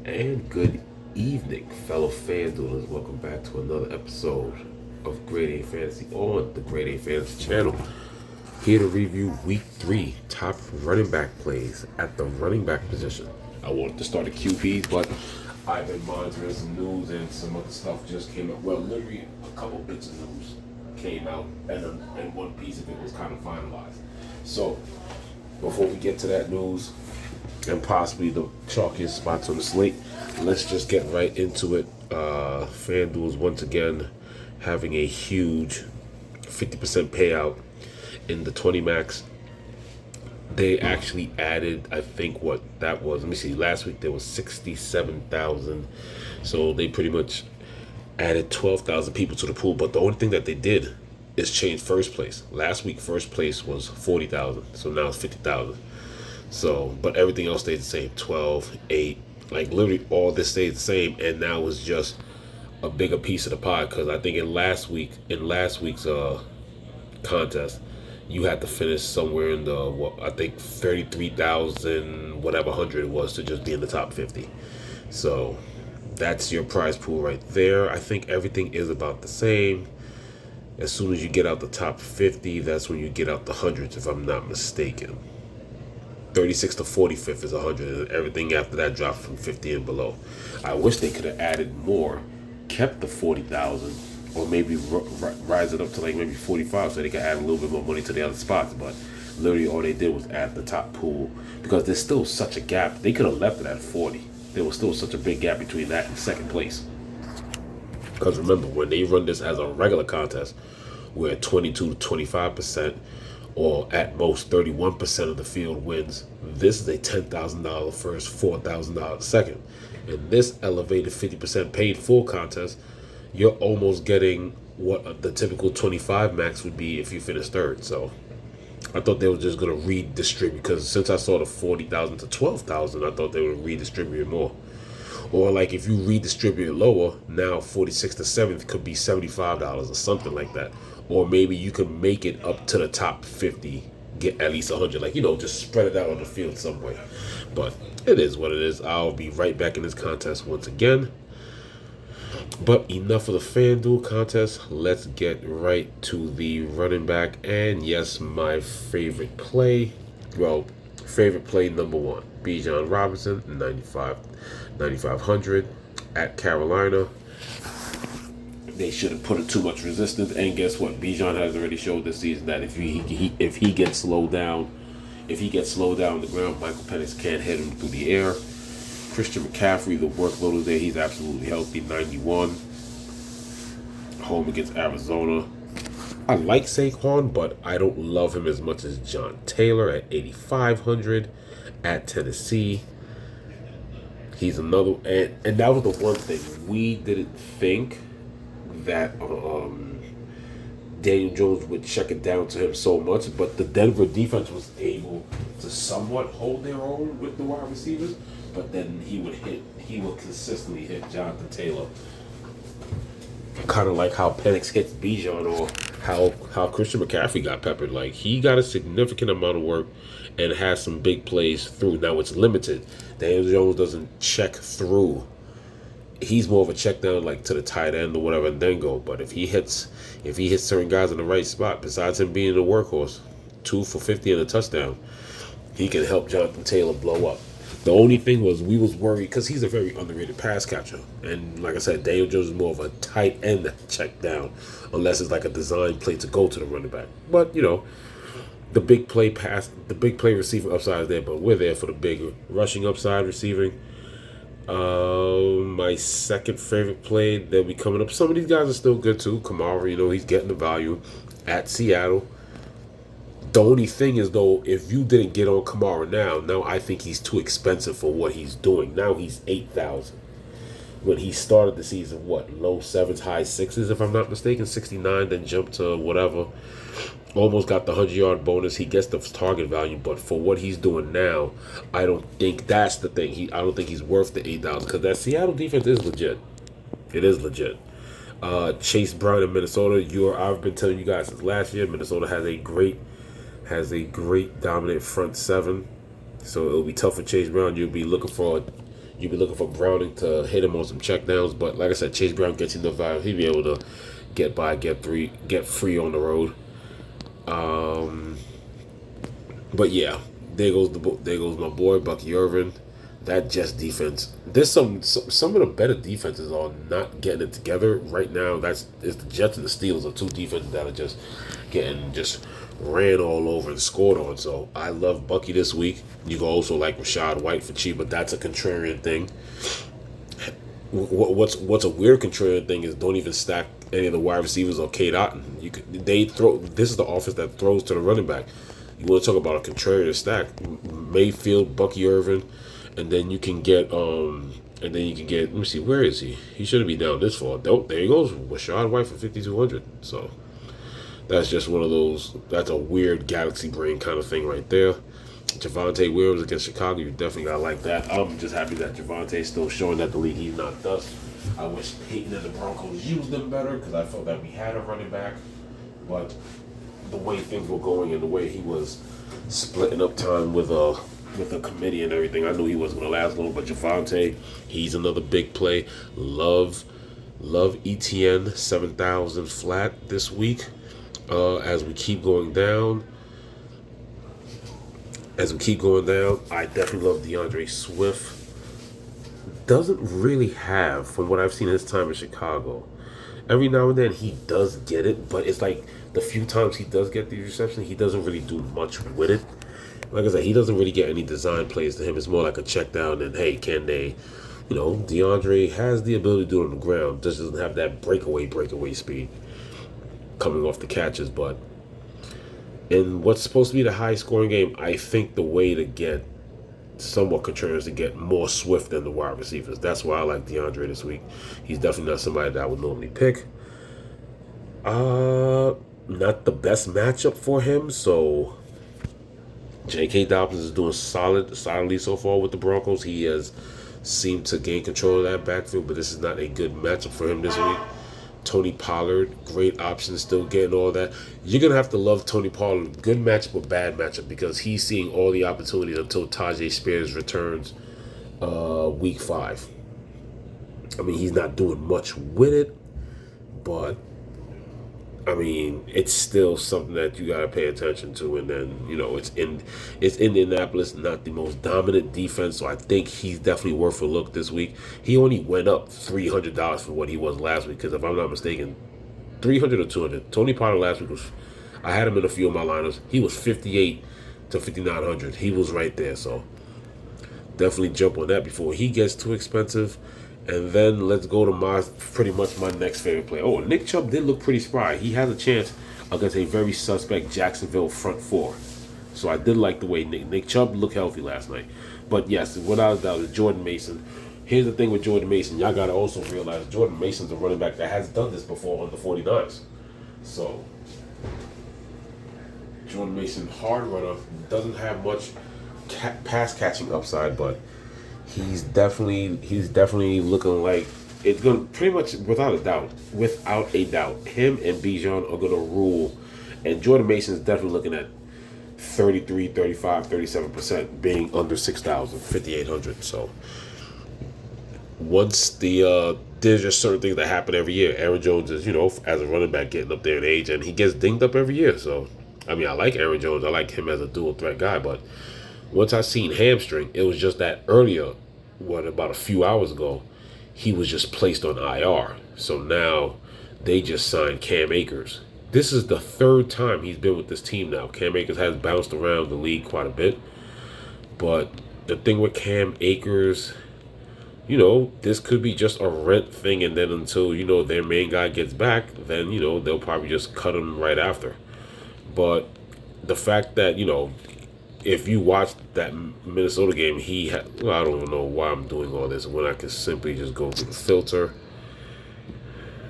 And good evening, fellow FanDuelers. Welcome back to another episode of Grade A Fantasy on the Grade A Fantasy channel. Here to review Week 3 top running back plays at the running back position. I wanted to start at QBs, but I've been monitoring some news and some other stuff just came out. Well, literally a couple bits of news came out, and one piece of it was kind of finalized. So, before we get to that news, and possibly the chalkiest spots on the slate, let's just get right into it. FanDuel's once again having a huge 50% payout in the 20 max. They actually added, I think what that was, let me see, last week there was 67,000. So they pretty much added 12,000 people to the pool. But the only thing that they did is change first place. Last week, first place was 40,000. So now it's 50,000. So, but everything else stayed the same, 12, 8, like literally all this stayed the same, and now it's just a bigger piece of the pie, because I think in last week's contest, you had to finish somewhere in the, what, I think 33,000, whatever, 100 it was to just be in the top 50. So, that's your prize pool right there. I think everything is about the same. As soon as you get out the top 50, that's when you get out the hundreds, if I'm not mistaken. 36 to 45th is 100, and everything after that dropped from 50 and below. I wish they could have added more, kept the 40,000, or maybe rise it up to like maybe 45 so they could add a little bit more money to the other spots. But literally all they did was add the top pool, because there's still such a gap. They could have left it at 40. There was still such a big gap between that and second place. Because remember, when they run this as a regular contest, where 22 to 25%, or at most 31% of the field wins, this is a $10,000 first, $4,000 second. In this elevated 50% paid full contest, you're almost getting what the typical 25 max would be if you finish third. So I thought they were just going to redistribute, because since I saw the 40,000 to 12,000, I thought they would redistribute it more. Or like if you redistribute it lower, now 46 to 7th could be $75 or something like that. Or maybe you could make it up to the top 50, get at least 100. Like, just spread it out on the field some way. But it is what it is. I'll be right back in this contest once again. But enough of the FanDuel contest. Let's get right to the running back. And yes, my favorite play. Well, favorite play number one. Bijan Robinson, 9,500 at Carolina. They shouldn't put it too much resistance, and guess what? Bijan has already showed this season that if he gets slowed down, on the ground, Michael Penix can't hit him through the air. Christian McCaffrey, the workload is there. He's absolutely healthy, 91. Home against Arizona. I like Saquon, but I don't love him as much as John Taylor at 8,500 at Tennessee. He's another, and that was the one thing we didn't think that Daniel Jones would check it down to him so much, but the Denver defense was able to somewhat hold their own with the wide receivers. But then he would consistently hit Jonathan Taylor, kind of like how Penix hits Bijan, or how Christian McCaffrey got peppered. Like, he got a significant amount of work and has some big plays through. Now it's limited. Daniel Jones doesn't check through. He's more of a check down, like to the tight end or whatever, and then go. But if he hits certain guys in the right spot, besides him being a workhorse, 2 for 50 and a touchdown, he can help Jonathan Taylor blow up. The only thing was, we was worried, because he's a very underrated pass catcher, and like I said, Daniel Jones is more of a tight end check down, unless it's like a design play to go to the running back. But the big play receiving upside is there, but we're there for the big rushing upside receiving. My second favorite play, they'll be coming up. Some of these guys are still good too. Kamara, he's getting the value at Seattle. The only thing is, though, if you didn't get on Kamara now I think he's too expensive for what he's doing. Now he's 8,000. When he started the season, low 7s, high 6s, if I'm not mistaken, 69, then jumped to whatever. Almost got the 100-yard bonus. He gets the target value, but for what he's doing now, I don't think that's the thing. I don't think he's worth the 8,000, because that Seattle defense is legit. It is legit. Chase Brown in Minnesota. I've been telling you guys since last year, Minnesota has a great dominant front seven. So it'll be tough for Chase Brown. You'll be looking for You'd be looking for Browning to hit him on some checkdowns, but like I said, Chase Brown gets enough value. He'd be able to get by, get free on the road. But yeah, there goes my boy Bucky Irving. That Jets defense. There's some of the better defenses are not getting it together right now. It's the Jets and the Steelers are two defenses that are just getting just ran all over and scored on. So I love Bucky this week. You can also like Rashad White for cheap, but that's a contrarian thing. What's a weird contrarian thing is don't even stack any of the wide receivers or Kate Otten. They throw. This is the offense that throws to the running back. You want to talk about a contrarian stack? Mayfield, Bucky Irving, and then you can get let me see, where is he? He shouldn't be down this far. There he goes, Rashad White for 5,200. So that's just one of those. That's a weird galaxy brain kind of thing right there. Javonte Williams against Chicago, you definitely gotta like that. I'm just happy that Javonte's still showing that the league he's not dust. I wish Peyton and the Broncos used them better because I felt that we had a running back, but the way things were going and the way he was splitting up time with a committee and everything, I knew he wasn't going to last long. But Javonte, he's another big play. Love ETN 7,000 flat this week. As we keep going down, I definitely love DeAndre Swift. Doesn't really have, from what I've seen his time in Chicago. Every now and then he does get it, but it's like the few times he does get the reception, he doesn't really do much with it. Like I said, he doesn't really get any design plays to him. It's more like a check down and, hey, can they, DeAndre has the ability to do it on the ground, just doesn't have that breakaway speed coming off the catches. But in what's supposed to be the high scoring game, I think the way to get somewhat contrarian is to get more Swift than the wide receivers. That's why I like DeAndre this week. He's definitely not somebody that I would normally pick. Not the best matchup for him, so J.K. Dobbins is doing solidly so far with the Broncos. He has seemed to gain control of that backfield, but this is not a good matchup for him this week. Tony Pollard, great option, still getting all that. You're going to have to love Tony Pollard. Good matchup or bad matchup because he's seeing all the opportunities until Tajay Spears returns week 5. I mean, he's not doing much with it, but I mean, it's still something that you got to pay attention to. And then, it's Indianapolis, not the most dominant defense, so I think he's definitely worth a look this week. He only went up $300 for what he was last week, because if I'm not mistaken, 300 or 200. Tony Pollard last week I had him in a few of my lineups. He was 58 to 5,900. He was right there, so definitely jump on that before he gets too expensive. And then let's go to pretty much my next favorite play. Oh, Nick Chubb did look pretty spry. He has a chance against a very suspect Jacksonville front four. So I did like the way Nick Chubb looked healthy last night. But yes, without a doubt, Jordan Mason. Here's the thing with Jordan Mason. Y'all got to also realize Jordan Mason's a running back that has done this before on the 49ers. So Jordan Mason, hard runner, doesn't have much pass catching upside, but he's definitely looking like it's going to pretty much, without a doubt, him and Bijan are going to rule. And Jordan Mason is definitely looking at 33, 35, 37% being under 6,000, 5,800. So once there's just certain things that happen every year. Aaron Jones is, as a running back getting up there in age, and he gets dinged up every year. So, I mean, I like Aaron Jones. I like him as a dual threat guy, but once I seen hamstring, it was just that earlier, about a few hours ago, he was just placed on IR. So now they just signed Cam Akers. This is the third time he's been with this team now. Cam Akers has bounced around the league quite a bit. But the thing with Cam Akers, this could be just a rent thing. And then until, their main guy gets back, then, they'll probably just cut him right after. But the fact that, if you watch that Minnesota game, I don't even know why I'm doing all this when I can simply just go through the filter.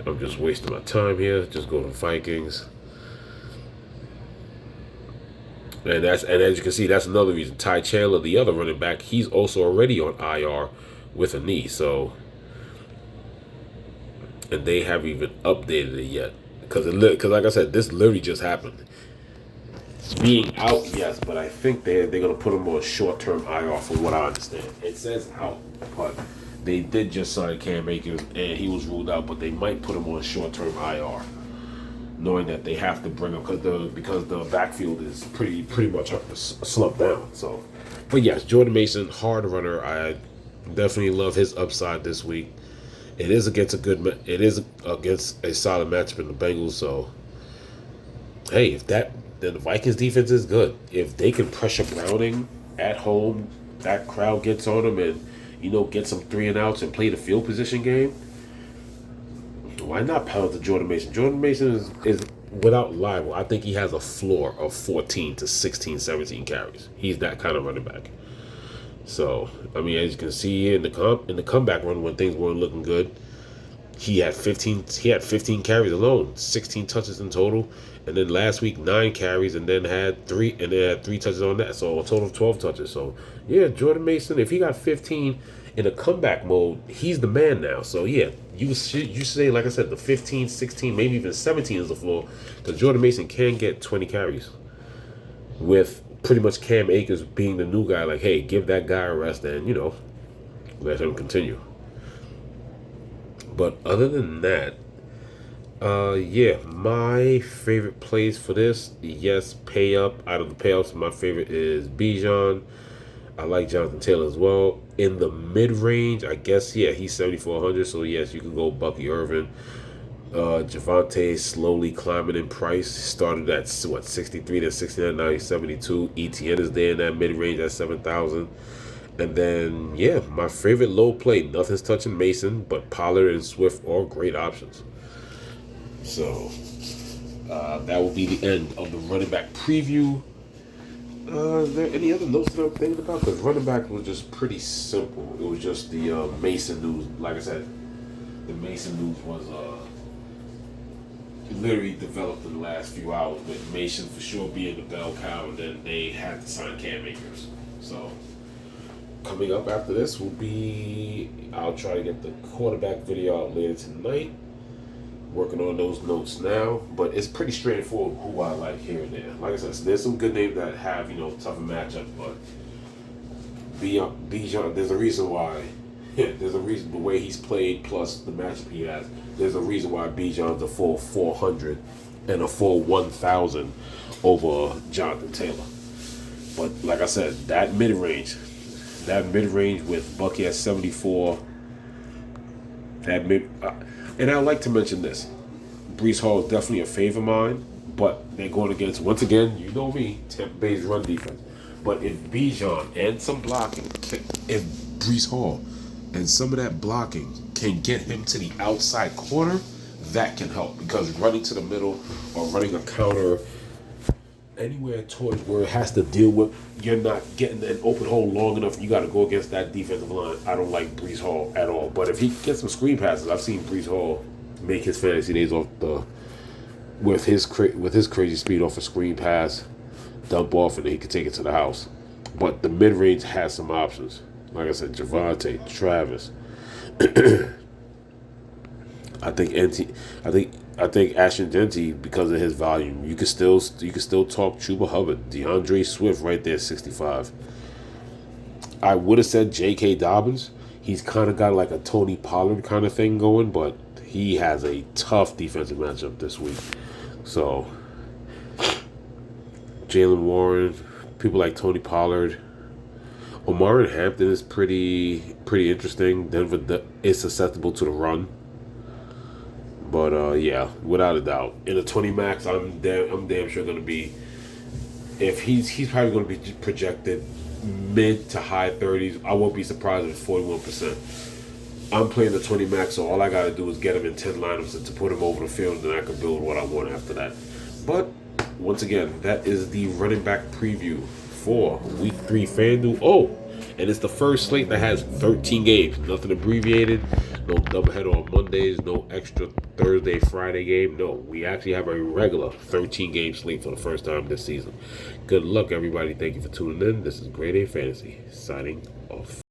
I'm just wasting my time here. Just go to Vikings. And as you can see, that's another reason. Ty Chandler, the other running back, he's also already on IR with a knee. So, and they haven't even updated it yet. Because like I said, this literally just happened. Being out, yes, but I think they're gonna put him on short-term IR from what I understand. It says out, but they did just sign Cam Akers and he was ruled out, but they might put him on short-term IR, knowing that they have to bring him because the backfield is pretty much slumped down. So, but yes, Jordan Mason, hard runner. I definitely love his upside this week. It is against a solid matchup in the Bengals. So, hey, if that then the Vikings defense is good. If they can pressure Browning at home, that crowd gets on them and get some 3-and-outs and play the field position game. Why not pound to Jordan Mason? Jordan Mason is without libel. I think he has a floor of 14 to 16, 17 carries. He's that kind of running back. So, I mean, as you can see in the comeback run when things weren't looking good, he had 15 carries alone, 16 touches in total, and then last week 9 carries and then had 3 touches on that. So a total of 12 touches. So, yeah, Jordan Mason, if he got 15 in a comeback mode, he's the man now. So, yeah, you say, like I said, the 15, 16, maybe even 17 is the floor, because Jordan Mason can get 20 carries with pretty much Cam Akers being the new guy. Like, hey, give that guy a rest and, let him continue. But other than that, yeah, my favorite plays for this, yes, pay up. Out of the payups, my favorite is Bijan. I like Jonathan Taylor as well. In the mid-range, I guess, yeah, he's 7,400. So, yes, you can go Bucky Irving. Javante slowly climbing in price. Started at, 63 to 69, now he's 72. ETN is there in that mid-range at 7,000. And then, yeah, my favorite low play, nothing's touching Mason, but Pollard and Swift are great options. So, that will be the end of the running back preview. Is there any other notes that I'm thinking about? Because running back was just pretty simple. It was just the Mason news. Like I said, the Mason news was literally developed in the last few hours, with Mason for sure being the bell cow, and then they had to sign Cam Akers. So, coming up after this will be, I'll try to get the quarterback video out later tonight. Working on those notes now, but it's pretty straightforward who I like here and there. Like I said, there's some good names that have, tougher matchups, but Bijan, there's a reason why. There's a reason the way he's played plus the matchup he has. There's a reason why Bijan's a full 400 and a full 1,000 over Jonathan Taylor. But like I said, that mid range with Bucky at 74, and I like to mention this. Breece Hall is definitely a favor of mine, but they're going against, once again, you know me, Tampa Bay's run defense. But if Bijan and some blocking, if Breece Hall and some of that blocking can get him to the outside corner, that can help, because running to the middle or running a counter anywhere towards where it has to deal with, you're not getting an open hole long enough, you got to go against that defensive line. I don't like Breece Hall at all. But if he gets some screen passes, I've seen Breece Hall make his fantasy days off with his crazy speed off a screen pass, dump off, and then he can take it to the house. But the mid range has some options. Like I said, Javante, Travis. I think Ashton Denty, because of his volume, you can still talk Chuba Hubbard, DeAndre Swift right there, 65. I would have said J.K. Dobbins. He's kind of got like a Tony Pollard kind of thing going, but he has a tough defensive matchup this week. So, Jalen Warren, people like Tony Pollard. Omar Hampton is pretty interesting. Denver is susceptible to the run. But yeah, without a doubt, in a 20 max, I'm damn sure going to be. If he's probably going to be projected mid to high 30s. I won't be surprised if it's 41%. I'm playing the 20 max, so all I got to do is get him in 10 lineups to put him over the field, and then I can build what I want after that. But once again, that is the running back preview for Week 3 FanDuel. Oh, and it's the first slate that has 13 games. Nothing abbreviated, no doubleheader on Mondays, no extra Thursday, Friday game. No, we actually have a regular 13-game slate for the first time this season. Good luck, everybody. Thank you for tuning in. This is Grade A Fantasy, signing off.